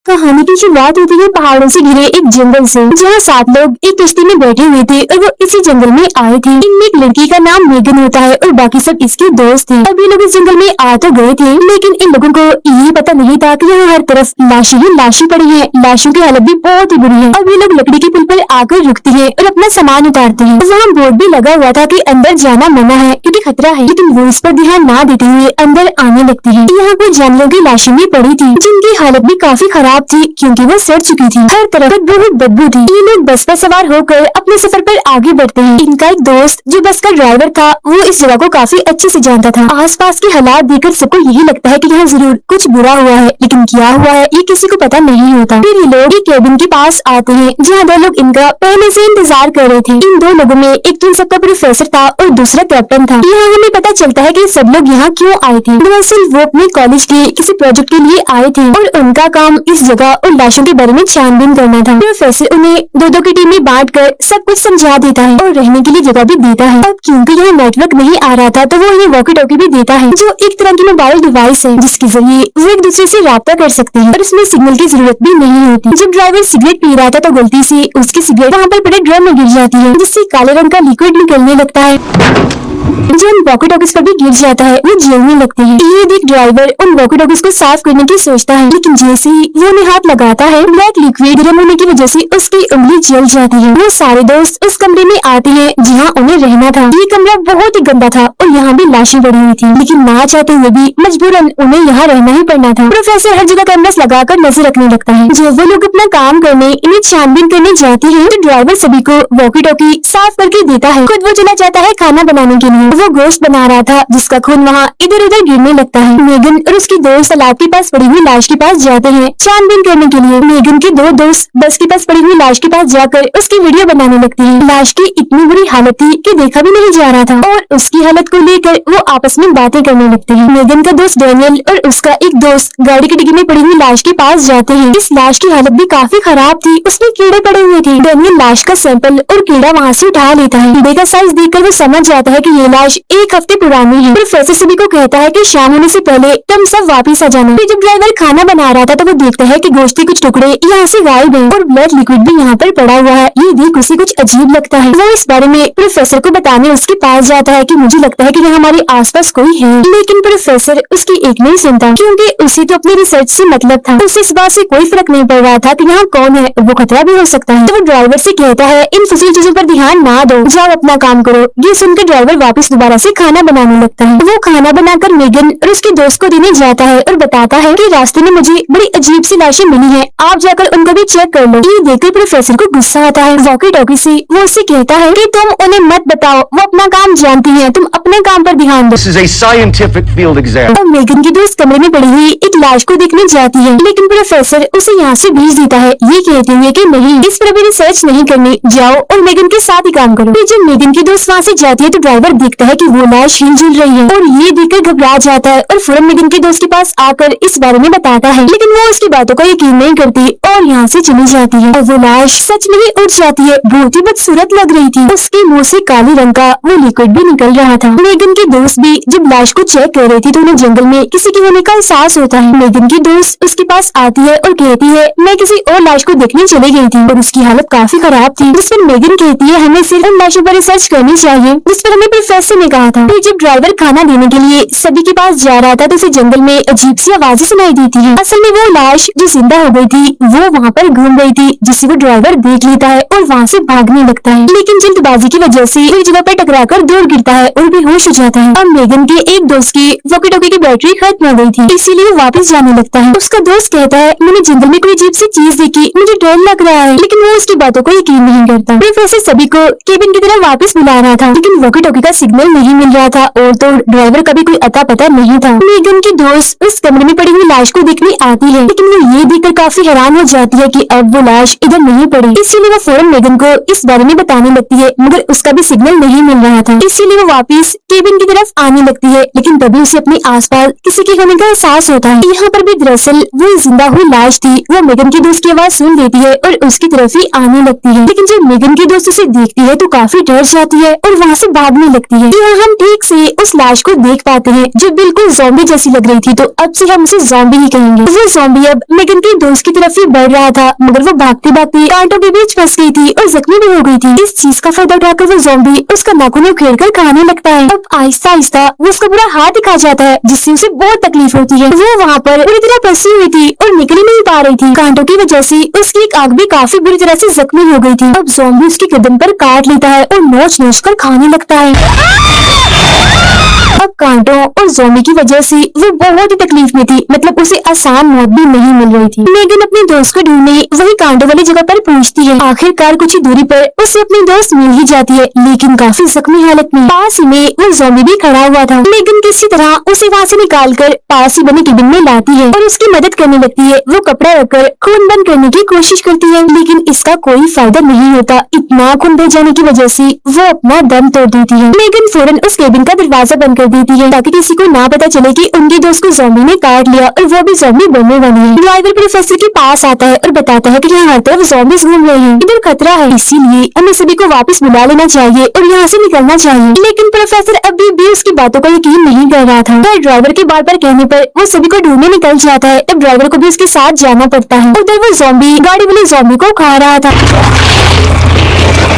कहानी की शुरुआत होती है पहाड़ों से घिरे एक जंगल से, जहाँ 7 लोग एक किश्ती में बैठे हुए थे और वो इसी जंगल में आए थे। इनमें एक लड़की का नाम मेगन होता है और बाकी सब इसके दोस्त थे। अब ये लोग इस जंगल में आ तो गए थे, लेकिन इन लोगों को ये पता नहीं था कि यहाँ हर तरफ लाशें ही लाशें पड़ी हैं। लाशों की हालत भी बहुत ही बुरी है। अब ये लोग लकड़ी के पुल पर आकर रुकते हैं और अपना सामान उतारते हैं। वहाँ बोर्ड भी लगा हुआ था कि अंदर जाना मना है क्योंकि खतरा है, लेकिन वो इस पर ध्यान न देते हुए अंदर आने लगती है। यहाँ कुछ जानवरों की लाशें भी पड़ी थी, जिनकी हालत भी काफी खराब थी क्योंकि वो सड़ चुकी थी। हर तरफ बहुत बदबू थी। ये लोग बस पर सवार होकर अपने सफर पर आगे बढ़ते हैं। इनका एक दोस्त जो बस का ड्राइवर था, वो इस जगह को काफी अच्छे से जानता था। आसपास के हालात देखकर सबको यही लगता है कि यहाँ जरूर कुछ बुरा हुआ है, लेकिन क्या हुआ है ये किसी को पता नहीं होता। फिर ये लोग एक केबिन के पास आते हैं, जहाँ 2 लोग इनका पहले से इंतजार कर रहे थे। इन 2 लोगों में एक तो सबका प्रोफेसर था और दूसरा कैप्टन था। यहाँ हमें पता चलता है कि सब लोग यहाँ क्यों आए थे। दरअसल वो अपने कॉलेज के किसी प्रोजेक्ट के लिए आए थे और उनका काम इस जगह और लाशों के बारे में छानबीन करना था। प्रोफेसर उन्हें 2-2 की टीम में बांटकर सब कुछ समझा देता है और रहने के लिए जगह भी देता है। अब क्योंकि यहाँ नेटवर्क नहीं आ रहा था, तो वो उन्हें वॉकी टॉकी भी देता है, जो एक तरह की मोबाइल डिवाइस है जिसके जरिए वो एक दूसरे से राब्ता कर सकते हैं और उसमें सिग्नल की जरूरत भी नहीं होती। जब ड्राइवर सिगरेट पी रहा था तो गलती से उसकी सिगरेट वहाँ पर पड़े ड्रम में गिर जाती है, जिससे काले रंग का लिक्विड निकलने लगता है जो उन वॉकी टॉकीज पर भी गिर जाता है। वो जलने लगते हैं। ये देख ड्राइवर उन वॉकी टॉकीज को साफ करने की सोचता है, लेकिन जैसे ही वो उन्हें हाथ लगाता है, ब्लैक लिक्विड गर्म होने की वजह से उसकी उंगली जल जाती है। वो सारे दोस्त उस कमरे में आते हैं जहाँ उन्हें रहना था। ये कमरा बहुत ही गंदा था और यहाँ भी लाशें पड़ी हुई थी, लेकिन ना चाहते हुए भी मजबूरन उन्हें यहाँ रहना ही पड़ना था। प्रोफेसर हर जगह कैमरास लगाकर नजर रखने लगता है। जब वो लोग अपना काम करने इन्हें छानबीन करने जाते हैं, तो ड्राइवर सभी को वॉकी टॉकी साफ करके देता है। खुद वो चला जाता है खाना बनाने के लिए। वो गोश्त बना रहा था जिसका खून वहाँ इधर उधर गिरने लगता है। मेगन और उसकी दोस्त तालाब के पास पड़ी हुई लाश के पास जाते हैं छानबीन करने के लिए। मेगन के 2 दोस्त बस के पास पड़ी हुई लाश के पास जाकर उसकी वीडियो बनाने लगते हैं। लाश की इतनी बुरी हालत थी कि देखा भी नहीं जा रहा था और उसकी हालत को लेकर वो आपस में बातें करने लगते हैं। मेगन का दोस्त डैनियल और उसका एक दोस्त गाड़ी की डिग्गी में पड़ी हुई लाश के पास जाते हैं। इस लाश की हालत भी काफी खराब थी, उसमें कीड़े पड़े हुए थे। डैनियल लाश का सैंपल और कीड़ा वहाँ से उठा लेता है। कीड़े का साइज देखकर वो समझ जाता है कि ये लाश 1 हफ्ते पुरानी है। प्रोफेसर सभी को कहता है कि शाम होने से पहले तुम सब वापस आ जाना। फिर जब ड्राइवर खाना बना रहा था तो वो देखता है कि गोश्त के कुछ टुकड़े यहाँ से गायब हैं और ब्लड लिक्विड भी यहाँ पर पड़ा हुआ है। ये देख उसे कुछ अजीब लगता है। वो इस बारे में प्रोफेसर को बताने उसके पास जाता है कि मुझे लगता है कि यहाँ हमारे आसपास कोई है, लेकिन प्रोफेसर उसकी एक नहीं सुनता क्योंकि उसे तो अपनी रिसर्च से मतलब था। उसे इस बात से कोई फर्क नहीं पड़ रहा था कि यहाँ कौन है, वो खतरा भी हो सकता है। तो वो ड्राइवर से कहता है इन फजूल चीजों पर ध्यान ना दो, जाओ अपना काम करो। ये सुनकर ड्राइवर वापस दोबारा से खाना बनाने लगता है। वो खाना बनाकर मेगन और उसके दोस्त को देने जाता है और बताता है कि रास्ते में मुझे बड़ी अजीब सी लाशें मिली हैं, आप जाकर उनको भी चेक कर लो। ये देखकर प्रोफेसर को गुस्सा आता है। वॉकी टॉकी से वो उससे कहता है कि तुम उन्हें मत बताओ, वो अपना काम जानती हैं, तुम अपने काम पर ध्यान दो। This is a scientific field exam. और मेगन की दोस्त कमरे में पड़ी हुई एक लाश को देखने जाती है, लेकिन प्रोफेसर उसे यहाँ से भेज देता है, ये कहते हुए कि नहीं, इस पर भी रिसर्च नहीं करनी, जाओ और मेगन के साथ ही काम करो। फिर जब मेगन की दोस्त वहाँ से जाती है तो ड्राइवर देखता है कि वो लाश हिलजुल रही है और ये देखकर घबरा जाता है और फौरन मेगन के दोस्त के पास आकर इस बारे में बताता है, लेकिन वो उसकी बातों का यकीन नहीं करती और यहाँ से चली जाती है। और वो लाश सच में ही उठ जाती है। बहुत ही बदसूरत लग रही थी। उसके मुंह से काले रंग का वो लिक्विड भी निकल रहा था। मेगन के दोस्त भी जब लाश को चेक कर रही थी तो उन्हें जंगल में किसी के होने का एहसास होता है। मेगन की दोस्त उसके पास आती है और कहती है मैं किसी और लाश को देखने चली गई थी और उसकी हालत काफी खराब थी। जिस पर मेगन कहती है हमें सिर्फ उन लाशों पर रिसर्च करनी चाहिए जिस पर हमें प्रोफेसर ने कहा था। फिर जब ड्राइवर खाना देने के लिए सभी के पास जा रहा था तो उसे जंगल में अजीब सी आवाजें सुनाई देती है। असल में वो लाश जो जिंदा हो गई थी वो वहाँ पर घूम रही थी, जिसे वो ड्राइवर देख लेता है और वहाँ से भागने लगता है, लेकिन जल्दबाजी की वजह से एक जगह पर टकराकर दूर गिरता है और बेहोश हो जाता है। अब मेगन के एक दोस्त की वॉकी टॉकी की बैटरी खत्म हो गई थी, इसीलिए वो वापस जाने लगता है। उसका दोस्त कहता है मैंने जंगल में कोई अजीब सी चीज देखी, मुझे डर लग रहा है, लेकिन वो उसकी बातों को यकीन नहीं करता। प्रोफेसर सभी को केबिन की तरफ वापस बुला रहा था, लेकिन वॉकी टॉकी का सिग्नल नहीं मिल रहा था और तो ड्राइवर का भी कोई अता पता नहीं था। मेगन की दोस्त उस कमरे में पड़ी हुई लाश को देखने आती है, लेकिन वो ये देखकर काफी हैरान हो जाती है कि अब वो लाश इधर नहीं पड़ी। इसीलिए वो फौरन मेगन को इस बारे में बताने लगती है, मगर उसका भी सिग्नल नहीं मिल रहा था। इसीलिए वो वापस केबिन की तरफ आने लगती है, लेकिन तभी उसे अपने आसपास किसी के होने का एहसास होता है। यहाँ पर भी दरअसल वो जिंदा हुई लाश थी। वो मेगन की दोस्त की आवाज सुन लेती है और उसकी तरफ ही आने लगती है, लेकिन जब मेगन की दोस्त उसे देखती है तो काफी डर जाती है और वहाँ से भागने लगती है। यहाँ हम ठीक से उस लाश को देख पाते हैं जो बिल्कुल ज़ॉम्बी जैसी लग रही थी, तो अब से हम उसे ज़ॉम्बी ही कहेंगे। वो ज़ॉम्बी अब मेगन के दोस्त की तरफ ही बढ़ रहा था, मगर वो भागते भागते कांटों के बीच फंस गई थी और जख्मी भी हो गई थी। इस चीज का फायदा उठाकर वो ज़ॉम्बी उसका नाखून उखेड़ कर खाने लगता है। अब आहिस्ता आहिस्ता वो उसका पूरा हाथ दिखा जाता है, जिससे उसे बहुत तकलीफ होती है। वो वहाँ पर पूरी तरह फंसी हुई थी और निकल ही नहीं पा रही थी। कांटों की वजह से उसकी एक आंख भी काफी बुरी तरह से जख्मी हो गई थी। अब ज़ॉम्बी उसके कदम पर काट लेता है और नोच नोच कर खाने लगता है। अब कांटों और ज़ॉम्बी की वजह से वो बहुत ही तकलीफ में थी, मतलब उसे आसान मौत भी नहीं मिल रही थी। मेगन अपने दोस्त को ढूंढने वही कांटों वाली जगह पर पहुंचती है। आखिरकार कुछ ही दूरी पर उसे अपनी दोस्त मिल ही जाती है, लेकिन काफी जख्मी हालत में। पास ही में वो ज़ॉम्बी भी खड़ा हुआ था। मेगन किसी तरह उसे वहाँ से निकालकर पास ही बने केबिन में लाती है और उसकी मदद करने लगती है। वो कपड़ा रखकर खून बंद करने की कोशिश करती है, लेकिन इसका कोई फायदा नहीं होता। इतना खून बह जाने की वजह से वो अपना दम तोड़ देती है। मेगन फौरन उस केबिन का दरवाजा बंद कर देती है ताकि किसी को ना पता चले कि उनके दोस्त को ज़ॉम्बी ने काट लिया और वो भी ज़ॉम्बी बनने वाली है। ड्राइवर प्रोफेसर के पास आता है और बताता है कि यहाँ हर तरफ ज़ॉम्बीज घूम रहे हैं, इधर खतरा है, इसीलिए हमें सभी को वापस बुला लेना चाहिए और यहाँ से निकलना चाहिए। लेकिन प्रोफेसर अभी भी उसकी बातों का यकीन नहीं कर रहा था। ड्राइवर के बार बार कहने पर वो सभी को ढूंढने निकल जाता है। तब ड्राइवर को भी उसके साथ जाना पड़ता है। उधर वो ज़ॉम्बी गाड़ी वाले ज़ॉम्बी को खा रहा था।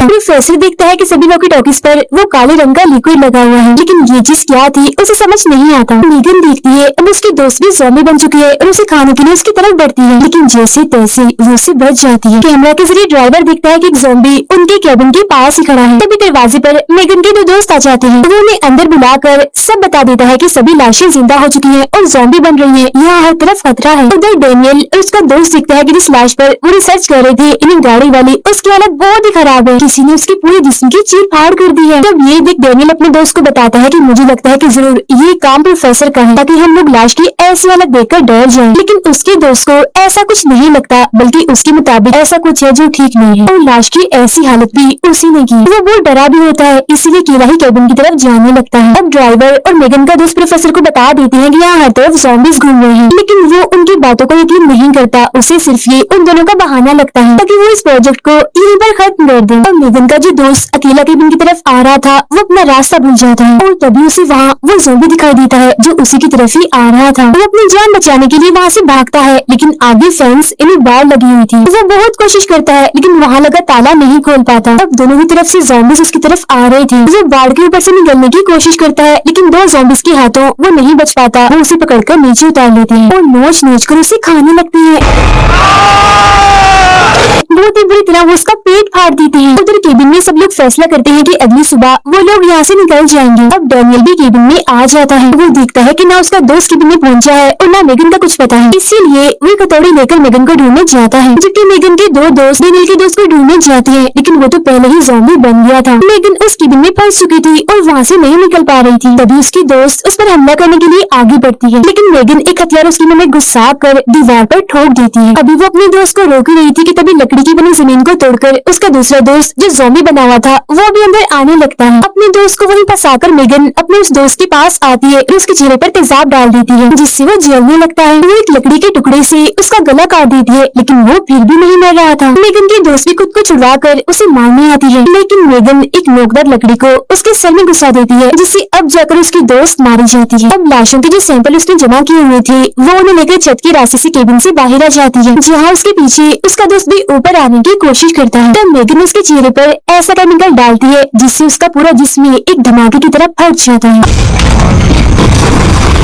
प्रोफेसर देखता है कि सभी वॉकी टॉकीज पर वो काले रंग का लिक्विड लगा हुआ है, लेकिन ये चीज क्या थी उसे समझ नहीं आता। मेगन देखती है अब उसकी दोस्त भी ज़ॉम्बी बन चुकी है और उसे खाने के लिए उसकी तरफ बढ़ती है, लेकिन जैसे तैसे वो उससे बच जाती है। कैमरा के जरिए ड्राइवर देखता है कि एक ज़ॉम्बी उनके केबिन के पास ही खड़ा है। तभी दरवाजे पर मेगन के दो दोस्त आ जाते हैं। वो उन्हें अंदर बुलाकर सब बता देता है कि सभी लाशें जिंदा हो चुकी हैं और ज़ॉम्बी बन रही हैं। यहाँ हर तरफ खतरा है। उधर डेनियल और उसका दोस्त दिखता है कि जिस लाश पर वो रिसर्च कर रहे थे इन्हीं गाड़ी वाली, उसकी हालत बहुत ही खराब है, किसी ने उसके पूरे जिस्म की चीर फाड़ कर दी है। तब ये देख डेनियल अपने दोस्त को बताता है कि मुझे लगता है कि जरूर ये काम प्रोफेसर का है, ताकि हम लोग लाश की ऐसी हालत देखकर डर जाएं। लेकिन उसके दोस्त को ऐसा कुछ नहीं लगता, बल्कि उसके मुताबिक ऐसा कुछ है जो ठीक नहीं है और लाश की ऐसी हालत भी उसी ने की। वो बहुत डरा भी होता है, इसीलिए अकेला ही केबिन की तरफ जाने लगता है। अब ड्राइवर और मेगन का दोस्त प्रोफेसर को बता देते हैं कि यहाँ हर तरफ ज़ॉम्बीज घूम रहे हैं, लेकिन वो उनकी बातों को यकीन नहीं करता। उसे सिर्फ ये उन दोनों का बहाना लगता है ताकि वो इस प्रोजेक्ट को यहीं पर खत्म कर दे। और मेगन का जो दोस्त अकेला केबिन की तरफ आ रहा था वो अपना रास्ता भूल जाता है और तभी उसे वहाँ वो ज़ॉम्बी दिखाई देता है जो उसी की तरफ ही आ रहा था। वो अपनी जान बचाने के लिए वहाँ से भागता है, लेकिन आगे फेंस इन्हें बाढ़ लगी हुई थी। वो बहुत कोशिश करता है, लेकिन वहाँ लगा ताला नहीं खोल पाता। अब दोनों ही तरफ से ज़ॉम्बीज उसकी तरफ आ रहे थे। वो बाढ़ के ऊपर से निकलने की कोशिश करता है, लेकिन दो ज़ॉम्बीज के हाथों वो नहीं बच पाता। वो उसे पकड़कर नीचे उतार लेते हैं और नोच नोच कर उसे खाने लगते हैं। बहुत ही बुरी तरह वो उसका पेट फाड़ देते हैं। उधर केबिन में सब लोग फैसला करते हैं कि अगली सुबह वो लोग यहाँ से निकल जाएंगे। अब डेनियल भी केबिन में आ जाता है। वो देखता है कि ना उसका दोस्त केबिन में पहुंचा है और ना मेगन का कुछ पता है, इसीलिए वो कतौड़ी लेकर मेगन को ढूंढने जाता है। जबकि मेगन के दो दोस्त डेनियल के दोस्त को ढूंढने जाते हैं, लेकिन वो तो पहले ही ज़ॉम्बी बन गया था। मेगन उस केबिन में फंस चुकी थी और वहाँ से नहीं निकल पा रही थी। तभी उसकी दोस्त उस पर हमला करने के लिए आगे बढ़ती है, लेकिन मेगन एक हथियार उसके मुंह में घुसा कर दीवार पर ठोक देती है। अभी वो अपने दोस्त को रोक ही रही थी कि तभी लकड़ी की बनी जमीन को तोड़कर उसका दूसरा दोस्त जो ज़ॉम्बी बना हुआ था वो भी अंदर आने लगता है। अपने दोस्त को वहीं फंसाकर मेगन अपने उस दोस्त के पास आती है और उसके चेहरे पर तेजाब डाल देती है, जिससे वो जलने लगता है। वो एक लकड़ी के टुकड़े से उसका गला काट देती है, लेकिन वो फिर भी नहीं मर रहा था। मेगन की दोस्त भी खुद को छुड़वा कर उसे मारने आती है, लेकिन मेगन एक नोकदार लकड़ी को उसके सर में घुसा देती है, जिससे अब जाकर उसकी दोस्त मारी जाती है। अब लाशों के जो सैंपल उसने जमा किए हुए थे वो उन्हें लेकर छत के रास्ते से केबिन से बाहर आ जाती है, जहाँ उसके पीछे उसका दोस्त भी ऊपर आने की कोशिश करता है। तब मेगन उसके चेहरे पर ऐसा केमिकल डालती है जिससे उसका पूरा जिस्म एक धमाके की तरह फट जाता है।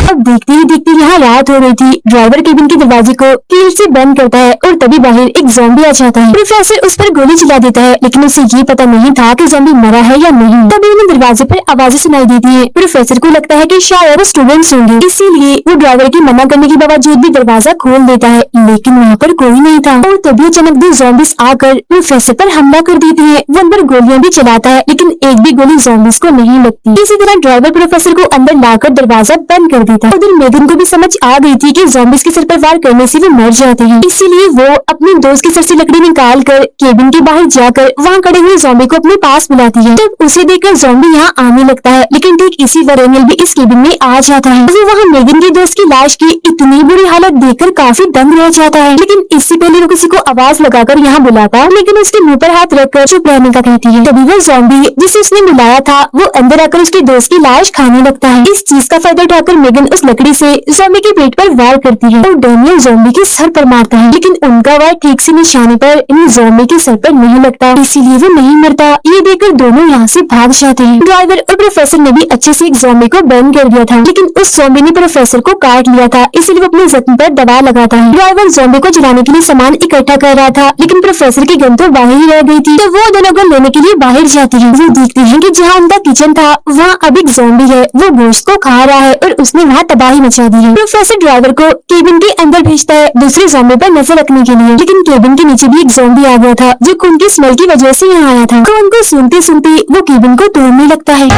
अब देखते ही देखते यहाँ रात हो रही थी। ड्राइवर केबिन के दरवाजे को कील से बंद करता है और तभी बाहर एक ज़ॉम्बी आ जाता है। प्रोफेसर उस पर गोली चला देता है, लेकिन उसे ये पता नहीं था कि ज़ॉम्बी मरा है या नहीं। तभी उन्हें दरवाजे पर आवाजें सुनाई देती है। प्रोफेसर को लगता है कि शायद वो स्टूडेंट्स होंगे, इसीलिए वो ड्राइवर की मना करने के बावजूद भी दरवाजा खोल देता है, लेकिन वहाँ पर कोई नहीं था। और तभी अचानक दो ज़ॉम्बीज आकर प्रोफेसर पर हमला कर देते हैं। वो उन पर गोलियां भी चलाता है, लेकिन एक भी गोली ज़ॉम्बीज को नहीं लगती। इसी तरह ड्राइवर प्रोफेसर को अंदर लाकर दरवाजा बंद कर देता है। उधर मेगन को भी समझ आ गई थी कि ज़ॉम्बीज के सिर पर वार करने से वो मर जाते हैं, इसीलिए वो अपने दोस्त के सर से लकड़ी निकाल कर केबिन के बाहर जाकर वहाँ खड़े हुए ज़ॉम्बी को अपने पास बुलाती है। तब उसे देखकर ज़ॉम्बी यहाँ आने लगता है, लेकिन ठीक इसी डेनियल भी इस केबिन में आ जाता है। वो वहाँ मेगन के दोस्त की लाश की इतनी बुरी हालत देखकर काफी दंग रह जाता है, लेकिन इससे पहले वो किसी को आवाज लगाकर यहाँ बुलाता है, लेकिन उसके मुँह पर हाथ रखकर चुप रहने का कहती है। तभी वो ज़ॉम्बी जिसे उसने बुलाया था वो अंदर आकर उसके दोस्त की लाश खाने लगता है। इस चीज का फायदा उठाकर मेगन मेगन उस लकड़ी से ज़ॉम्बी के पेट पर वार करती है और डेनियल ज़ॉम्बी के सर पर मारता है, लेकिन उनका वार ठीक से निशाने पर इन ज़ॉम्बी के सर पर नहीं लगता, इसीलिए वो नहीं मरता। ये देखकर दोनों यहाँ से भाग जाते हैं। ड्राइवर और प्रोफेसर ने भी अच्छे से एक ज़ॉम्बी को बर्न कर दिया था, लेकिन उस ज़ॉम्बी ने प्रोफेसर को काट लिया था, इसलिए वो अपने जख्म पर दवा लगाता है। ड्राइवर ज़ॉम्बी को जलाने के लिए सामान इकट्ठा कर रहा था, लेकिन प्रोफेसर की गन तो बाहर ही रह गई थी, तो वो दोनों गन लेने के लिए बाहर जाती है। वो देखते हैं कि जहाँ उनका किचन था वहाँ अब एक ज़ॉम्बी है, वो गोश्त को खा रहा है और उसने वहाँ तबाही मचा दी है। प्रोफेसर ड्राइवर को केबिन के अंदर भेजता है दूसरे ज़ॉम्बी पर नजर रखने के लिए, लेकिन केबिन के नीचे भी एक ज़ॉम्बी आ गया था जो खून की स्मेल की वजह से यहाँ आया था। खून को सूंघते सूंघते वो केबिन को तोड़ने लगता है,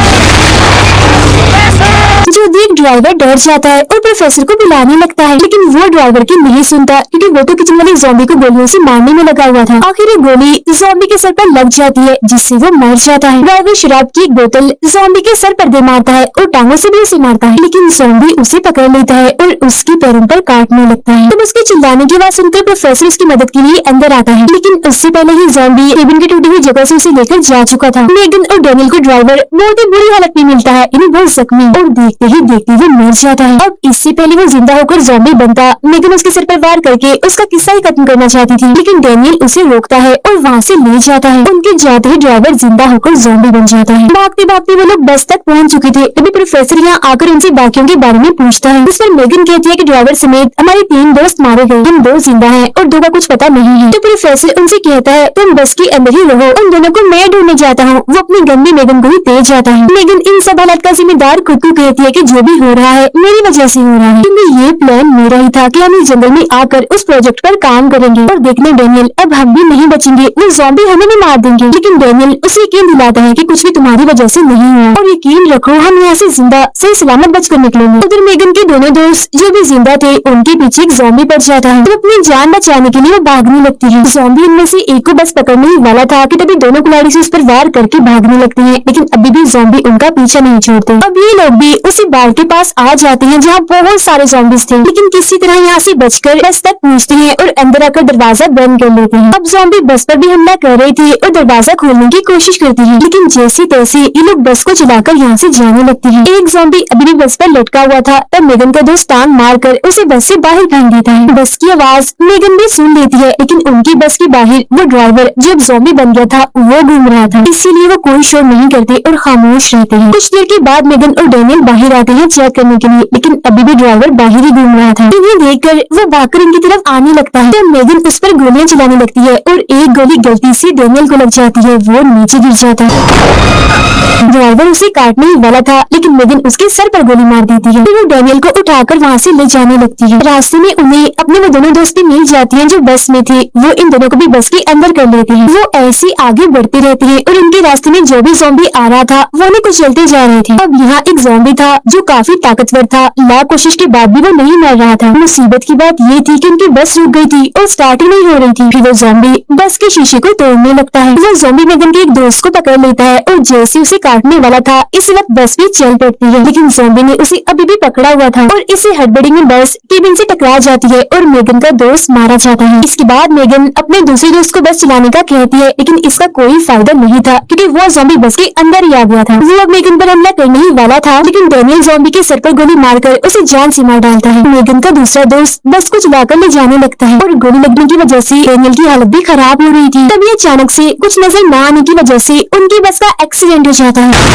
जो देख ड्राइवर डर जाता है और प्रोफेसर को बुलाने लगता है, लेकिन वो ड्राइवर की नहीं सुनता क्योंकि वो तो किचन वाले ज़ॉम्बी को गोलियों से मारने में लगा हुआ था। आखिर गोली ज़ॉम्बी के सर पर लग जाती है जिससे वो मर जाता है। ड्राइवर शराब की एक बोतल ज़ॉम्बी के सर पर दे मारता है और टांगों से भी उसे मारता है, लेकिन ज़ॉम्बी उसे पकड़ लेता है और उसके पैरों पर काटने लगता है। तब उसके चिल्लाने की आवाज सुनकर प्रोफेसर उसकी मदद के लिए अंदर आता है, लेकिन उससे पहले ही ज़ॉम्बी केबिन की टूटी हुई जगह से उसे लेकर जा चुका था। मेगन और डेनियल को ड्राइवर बहुत ही बुरी हालत में मिलता है, इन्हें बहुत जख्मी, और देखते ही देखते वो मर जाता है। अब इससे पहले वो जिंदा होकर ज़ॉम्बी बनता, मेगन उसके सिर पर वार करके उसका किस्सा ही खत्म करना चाहती थी, लेकिन डेनियल उसे रोकता है और वहाँ से ले जाता है। उनके जाते ही ड्राइवर जिंदा होकर ज़ॉम्बी बन जाता है। भागते भागते वो लोग बस तक पहुँच चुके थे, तभी प्रोफेसर यहाँ आकर उनसे बाकियों के बारे में पूछता है। इस पर मेगन कहती है कि ड्राइवर समेत हमारे 3 दोस्त मारे गए, हम 2 जिंदा हैं और 2 का कुछ पता नहीं है। तो प्रोफेसर उनसे कहता है तुम बस के अंदर ही रहो, उन दोनों को मैं ढूंढने जाता हूँ। वो अपनी गन भी मेगन को ही दे जाता है। मेगन इन सब हालात का जिम्मेदार खुद को कहती है कि जो भी हो रहा है मेरी वजह से हो रहा है, क्योंकि ये प्लान मेरा ही था कि हम इस जंगल में आकर उस प्रोजेक्ट पर काम करेंगे। और देखना डेनियल, अब हम भी नहीं बचेंगे, वो ज़ॉम्बी हमें भी मार देंगे। लेकिन डेनियल उसे यकीन दिलाता है कि कुछ भी तुम्हारी वजह से नहीं हुआ और यकीन रखो हम यहाँ से जिंदा सही सलामत बच कर निकलेंगे। उधर मेगन के दोनों दोस्त जो भी जिंदा थे उनके पीछे एक ज़ॉम्बी पड़ जाता है, तो अपनी जान बचाने के लिए वो भागने लगती है। ज़ॉम्बी उनमें से एक को बस पकड़ने ही वाला था कि तभी दोनों कुल्हाड़ी से उस पर वार करके भागने लगते हैं, लेकिन अभी भी ज़ॉम्बी उनका पीछा नहीं छोड़ते। अब ये लोग भी उसी बार के पास आ जाते हैं जहाँ बहुत सारे ज़ॉम्बीज थे, लेकिन किसी तरह यहाँ से बचकर बस तक पहुँचते हैं और अंदर आकर दरवाजा बंद कर लेते हैं। अब ज़ॉम्बी बस पर भी हमला कर रहे थे और दरवाजा खोलने की कोशिश करती है, लेकिन जैसे तैसे ये लोग बस को चलाकर यहाँ से जाने लगते हैं। एक ज़ॉम्बी अभी भी बस पर लटका हुआ था, तब मेगन का दोस्त टांग मारकर उसे बस से बाहर फेंक देता है। बस की आवाज मेगन भी सुन लेती है, लेकिन उनकी बस के बाहर वो ड्राइवर जो अब ज़ॉम्बी बन गया था वो घूम रहा था, इसीलिए वो कोई शोर नहीं करते और खामोश रहते हैं। कुछ देर के बाद मेगन और डेनियल बाहर आते हैं चेक करने के लिए, लेकिन अभी भी ड्राइवर बाहर ही घूम रहा था। इन्हें देखकर वो भागकर इनकी तरफ आने लगता है, तो मेगन उस पर गोलियां चलाने लगती है और एक गोली गलती से डेनियल को लग जाती है, वो नीचे गिर जाता है। ड्राइवर उसे काटने ही वाला था, लेकिन मेगन उसके सर पर गोली मार देती है। फिर वो डेनियल को उठाकर वहाँ से ले जाने लगती है। रास्ते में उन्हें अपने वो दोनों दोस्ती मिल जाती हैं जो बस में थे, वो इन दोनों को भी बस के अंदर कर लेते हैं। वो ऐसे आगे बढ़ते रहते हैं और उनके रास्ते में जो भी ज़ॉम्बी आ रहा था वो उन्हें कुचलते जा रहे थे। अब यहाँ एक ज़ॉम्बी था जो काफी ताकतवर था, लाख कोशिश के बाद भी वो नहीं मर रहा था। मुसीबत की बात ये थी कि उनकी बस रुक गई थी और स्टार्ट ही नहीं हो रही थी। फिर वो ज़ॉम्बी बस के शीशे को तोड़ने लगता है। वो ज़ॉम्बी मेगन के एक दोस्त को पकड़ लेता है और जैसे उसे काटने वाला था इस वक्त बस भी चल पड़ती है, लेकिन ज़ॉम्बी ने उसे अभी भी पकड़ा हुआ था और इसे हड़बड़ी में बस केबिन से टकरा जाती है और मेगन का दोस्त मारा जाता है। इसके बाद मेगन अपने दूसरे दोस्त को बस चलाने का कहती है, लेकिन इसका कोई फायदा नहीं था क्योंकि वो ज़ॉम्बी बस के अंदर ही आ गया था। वो अब मेगन पर हमला करने ही वाला था, लेकिन डेनियल ज़ॉम्बी के सर पर गोली मारकर उसे जान से मार डालता है। मेगन का दूसरा दोस्त बस को चलाकर ले जाने लगता है और गोली लगने की वजह से डेनियल की हालत भी खराब हो रही थी। तभी अचानक से कुछ नजर न आने की वजह से उनकी बस का एक्सीडेंट हो जाता है,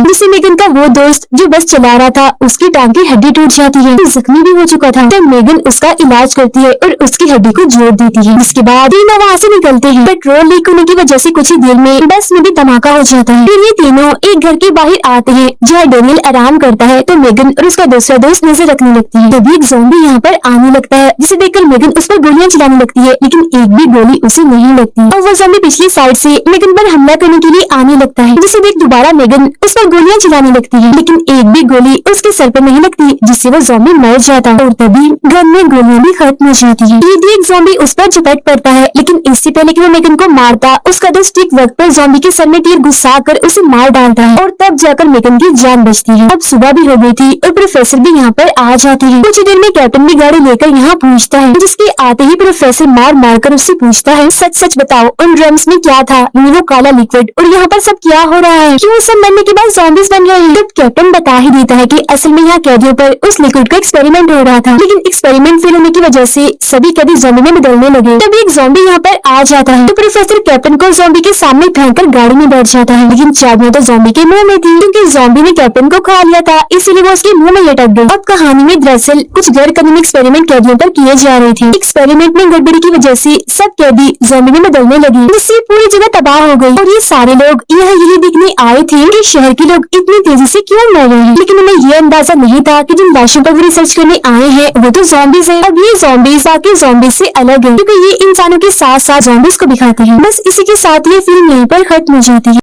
जिससे मेगन का वो दोस्त जो बस चला रहा था उसकी टांग की हड्डी टूट जाती है, जख्मी भी हो चुका था। तब मेगन उसका इलाज करती है और उसकी हड्डी को जोड़ देती है। जिसके बाद तीनों वहाँ से निकलते हैं। पेट्रोल लीक होने की वजह से कुछ ही देर में बस में भी धमाका हो जाता है। फिर ये तीनों एक घर के बाहर आते हैं जहाँ डेनियल आराम करता है, तो मेगन और उसका दूसरा दोस्त नजर रखने लगती है। तभी एक ज़ॉम्बी यहाँ पर आने लगता है, जिसे देखकर मेगन उस पर गोलियां चलाने लगती है, लेकिन एक भी गोली उसे नहीं लगती और वो ज़ॉम्बी पिछली साइड से मेगन पर हमला करने के लिए आने लगता है, जिसे देख दोबारा मेगन उस पर गोलियां चलाने लगती है, लेकिन एक भी गोली उसके सर पर नहीं लगती, जिससे वो ज़ॉम्बी मर जाता है और तभी गन में गोलियां भी खत्म हो जाती है। ये देख ज़ॉम्बी उस पर झपट पड़ता है, लेकिन इससे पहले कि वो मेगन को मारता उसका दोस्त ठीक वक्त पर ज़ॉम्बी के सर में तीर घुसा कर उसे मार डालता है और तब जाकर मेगन की जान बचती है। अब सुबह भी हो गई थी और प्रोफेसर भी यहाँ पर आ जाते हैं। कुछ देर में कैप्टन भी गाड़ी लेकर यहाँ पहुँचता है, जिसके आते ही प्रोफेसर मार मार कर उससे पूछता है, सच सच बताओ उन ड्रम्स में क्या था? वो काला लिक्विड और यहाँ पर सब क्या हो रहा है? क्यों सब मरने के बाद zombies बन रहे हैं। तब कैप्टन बता ही देता है कि असल में यहाँ कैदियों पर उस लिक्विड का एक्सपेरिमेंट हो रहा था, लेकिन एक्सपेरिमेंट फेल होने की वजह से सभी कैदी ज़ॉम्बी में बदलने लगे। तब एक ज़ॉम्बी यहाँ पर आ जाता है तो प्रोफेसर कैप्टन को ज़ॉम्बी के सामने फेंककर गाड़ी में बैठ जाता है, लेकिन चाबियां तो ज़ॉम्बी के मुंह में थी, क्योंकि ज़ॉम्बी ने कैप्टन को खा लिया था, इसीलिए वो उसके मुंह में लटक गई। अब कहानी में दरअसल कुछ गैर कानूनी एक्सपेरिमेंट कैदियों पर किए जा रहे थे। एक्सपेरिमेंट में गड़बड़ी की वजह से सब कैदी ज़ॉम्बी में बदलने लगे, जिससे पूरी जगह तबाह हो गई। और ये सारे लोग यहाँ यही देखने आए थे कि शहर के लोग इतनी तेजी से क्यों मर रहे हैं, लेकिन उन्हें ये अंदाजा नहीं था कि जिन लाशों पर वो रिसर्च करने आए हैं वो तो ज़ॉम्बीज हैं। अब ये ज़ॉम्बीज बाकी ज़ॉम्बीज से अलग है, क्योंकि ये इंसानों के साथ साथ ज़ॉम्बीज को भी खाते हैं। बस इसी के साथ ये फिल्म यहीं पर खत्म हो जाती है।